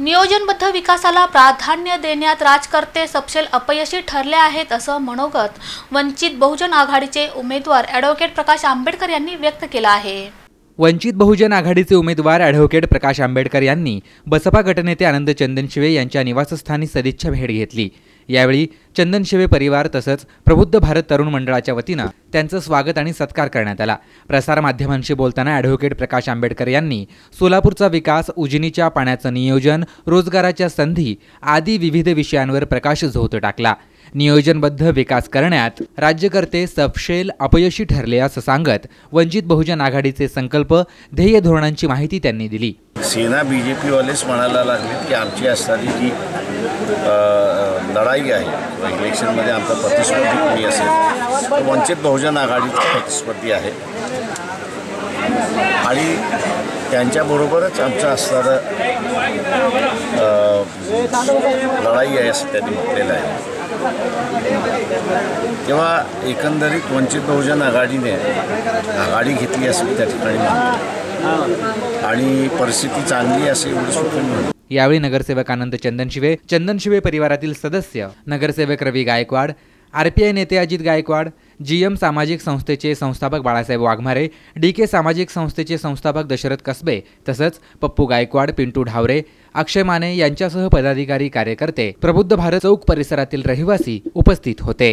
नियोजनबद्ध विकासाला प्राधान्य देण्यात राजकर्ते सपशेल अपयशी ठरले आहेत असं मनोगत वंचित बहुजन आघाडीचे उमेदवार ॲडव्होकेट प्रकाश आंबेडकर यांनी व्यक्त केलं आहे। वंचित बहुजन आघाडीचे उमेदवार ॲडव्होकेट प्रकाश आंबेडकर यांनी बसपा गटनेते आनंद चंदनशिवे यांच्या निवासस्थानी सदिच्छा भेट घेतली। यावेळी चंदनशिवे परिवार तसंच प्रबुद्ध भारत तरुण मंडळाच्या वतीनं त्यांचं स्वागत आणि सत्कार करण्यात आला। प्रसार माध्यमांशी बोलताना ॲडव्होकेट प्रकाश आंबेडकर यांनी सोलापूरचा विकास, उजनीच्या पाण्याचं नियोजन, रोजगाराच्या संधी आदी विविध विषयांवर प्रकाशझोत टाकला। नियोजनबद्ध विकास करण्यात राज्यकर्ते सपशेल अपयशी ठरले असं सांगत वंचित बहुजन आघाडीचे संकल्प, ध्येय धोरणांची माहिती त्यांनी दिली। सेना बीजेपी वालेच म्हणायला लागले की आमची असणारी जी लढाई आहे इलेक्शनमध्ये आमचा प्रतिस्पर्धी कोणी असेल तर वंचित बहुजन आघाडीचा प्रतिस्पर्धी आहे आणि त्यांच्याबरोबरच आमचं असणारं लढाई आहे असं त्यांनी म्हटलेलं आहे। तेव्हा एकंदरीत वंचित बहुजन आघाडीने आघाडी घेतली असं त्या ठिकाणी म्हणतो आणि परिस्थिती चांगली असेल एवढी सुखी म्हणतो। यावेळी नगरसेवक आनंद चंदनशिवे परिवारातील सदस्य, नगरसेवक रवी गायकवाड, आरपीआय नेते अजित गायकवाड, जीएम सामाजिक संस्थेचे संस्थापक बाळासाहेब वाघमारे, डीके सामाजिक संस्थेचे संस्थापक दशरथ कसबे तसंच पप्पू गायकवाड, पिंटू ढावरे, अक्षय माने यांच्यासह पदाधिकारी, कार्यकर्ते, प्रबुद्ध भारत चौक परिसरातील रहिवासी उपस्थित होते।